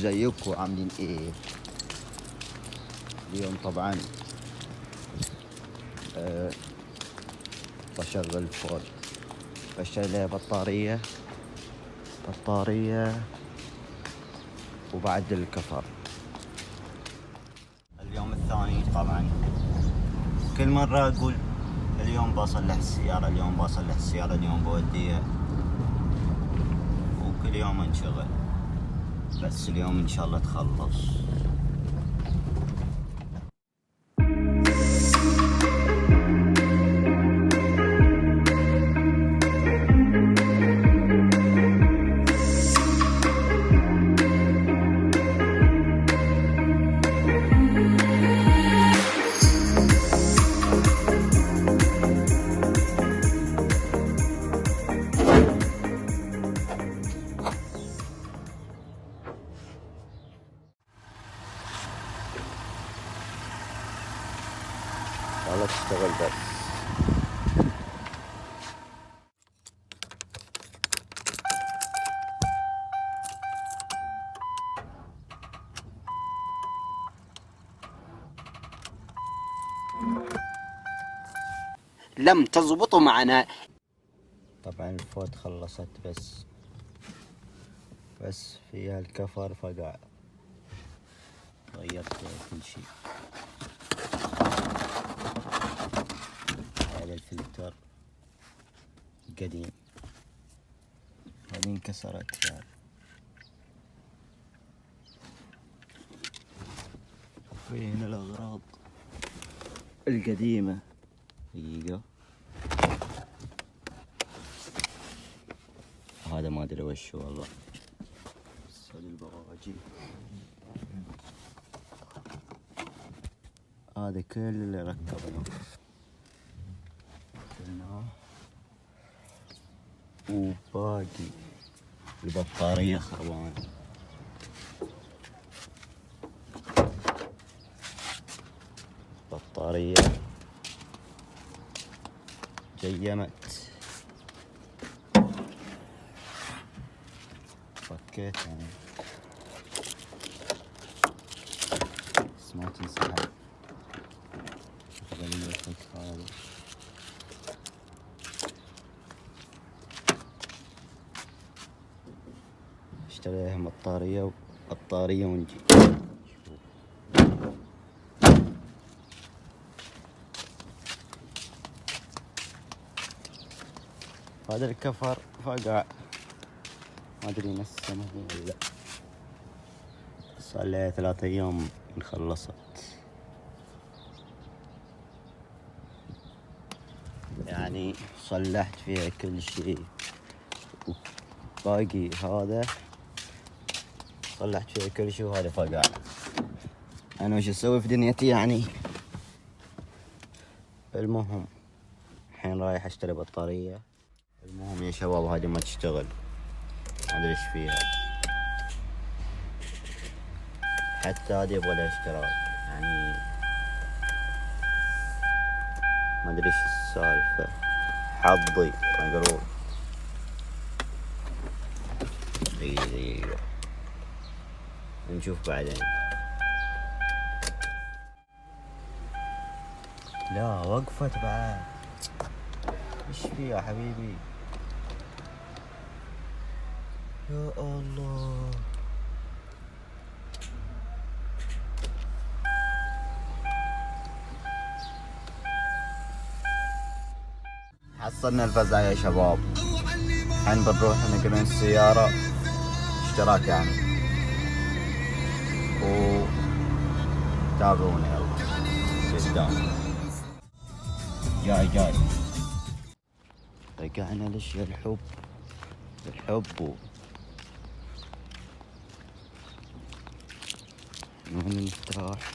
ازيكم عاملين ايه؟ اليوم طبعا بشغل الفورد، بشغل بطارية وبعد الكفر. اليوم الثاني طبعا كل مرة اقول اليوم بصلح السيارة، اليوم بوديها، وكل يوم انشغل، بس اليوم ان شاء الله تخلص. والله تشتغل بس. لم تزبط معنا. طبعا الفورد خلصت بس فيها الكفر فقع، غيرت كل شيء. هذا الفلتر قديم، هذه انكسرت يعني. وين الأغراض القديمة؟ دقيقة، هذا ما أدري وش والله، بس هذه البواجي، هذا كل اللي ركبناه وباقي البطارية خربانة. بطارية جيمت، فكيت يعني بس ما تنسحب. ليصلك هذا اشتريها بطارية ونجي. هذا الكفر فقع، ما ادري نسمه ولا لا، صار لها 3 أيام من خلصت. يعني صلحت فيها كل شيء، وباقي هذا صلحت فيها كل شيء وهذا فقع. انا وش اسوي في دنيتي يعني؟ المهم الحين رايح اشتري بطارية. المهم يا شباب هذه ما تشتغل، ما ادري ايش فيها، حتى هذه يبغى لها اشتراك يعني، ما ادري ايش السالفة، حظي مقروض. دقيقة نشوف بعدين. لا وقفت بعد، ايش في يا حبيبي؟ يا الله، حصلنا الفزع يا شباب. الحين بنروح نقرن السيارة اشتراك يعني، تابعونا يلا قدام. جاي رجعنا للشيء الحب من المفتاح.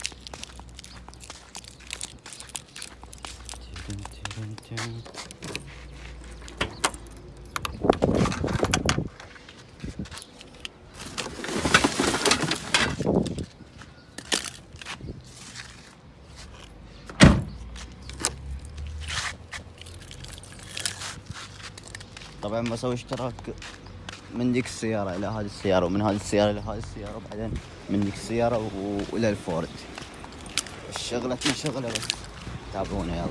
طبعا بسوي اشتراك من ديك السيارة إلى هذه السيارة، ومن هذه السيارة إلى هذه السيارة، وبعدين من ديك السيارة وإلى الفورد. شغلتنا شغلة بس تابعونا يلا.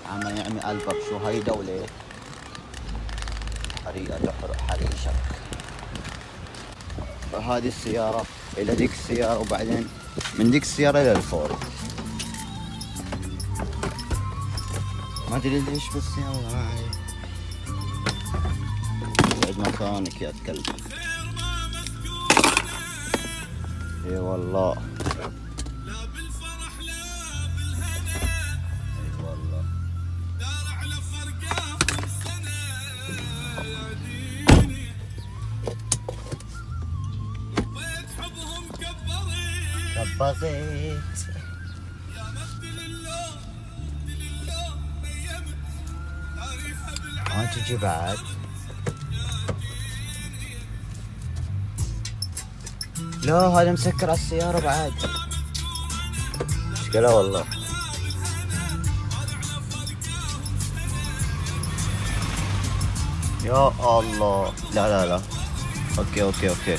عم يعمي ألبك شو هاي دولة حريقة حريشك. فهذه السيارة إلى ديك السيارة، وبعدين من ديك السيارة إلى الفورد. ما أدري ليش بس يلا ما عليك. بعد مكانك يا كلب. اي والله. لا بالفرح لا بالهنا. اي والله. دار على فرقة من سنة يا ديني. بيت حبهم كبريت. يا مبدل اللون مبدل اللون نيمت تعريفها بالعين. ما تجي بعد. لا هذا مسكر على السيارة بعد. مشكلة والله. يا الله. لا لا لا. اوكي اوكي اوكي.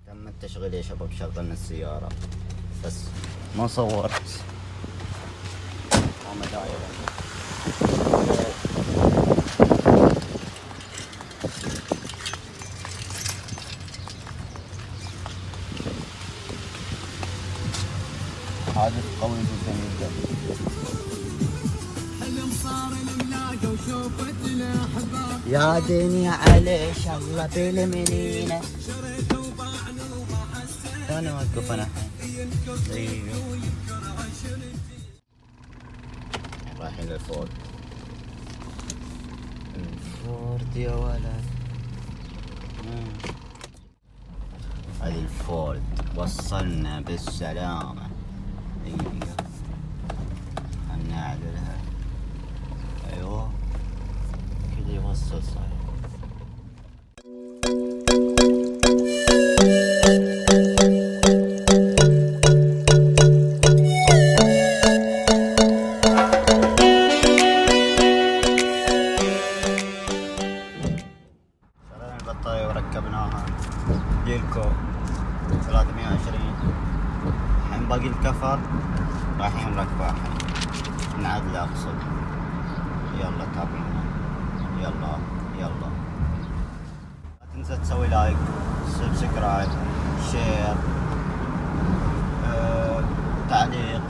تم التشغيل يا شباب، شغلنا السيارة بس ما صورت. حادث قوي جدا جدا. يا دنيا عليش الله بالمنينة. انا اوقف انا الحين. رايحين للفورد. الفورد يا ولد. هذه الفورد وصلنا بالسلامة. ايوه نعدلها. ايوه كذا يوصل صحيح. شرينا البطارية وركبناها جيلكو 320. الحين باقي الكفر رايحين نركبه الحين نعدل اقصد. يلا تابعونا يلا يلا. لا تنسى تسوي لايك سبسكرايب شير تعليق،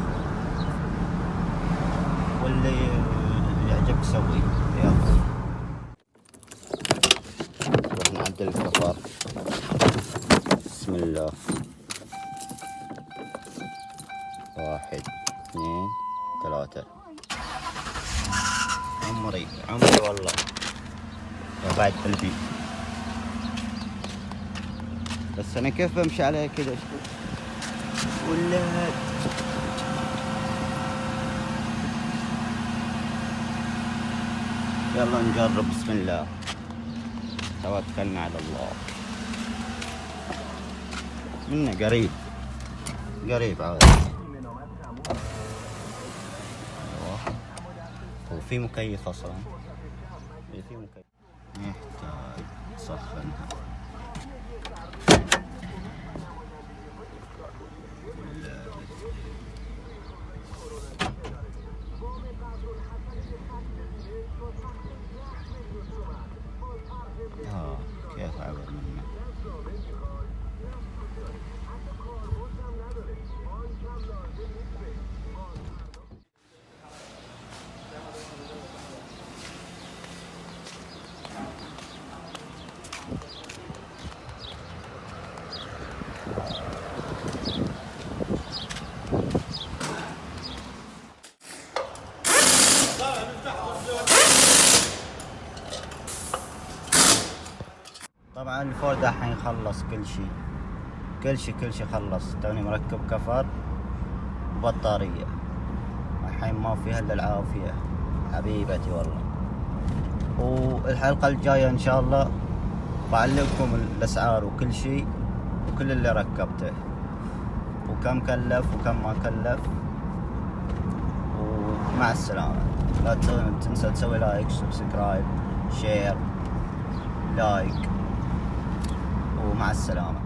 واللي يعجبك سويه. يلا نروح نعدل الكفر. بسم الله. 1 2 3. عمري والله يا بعد قلبي. بس انا كيف بمشي عليها كذا ولا يلا نجرب. بسم الله توكلنا على الله. منا قريب عادي. وفي مكيف اصلا. في مكيف يحتاج تسخنها. كيف عبر منه. طبعا الفورد الحين خلص كل شيء خلص. توني مركب كفر وبطارية. الحين ما فيها الا العافية حبيبتي والله. والحلقة الجاية ان شاء الله بعلمكم الاسعار وكل شيء وكل اللي ركبته وكم كلف وكم ما كلف. ومع السلامة. لا تنسى تسوي لايك، سبسكرايب، شير، لايك، ومع السلامة.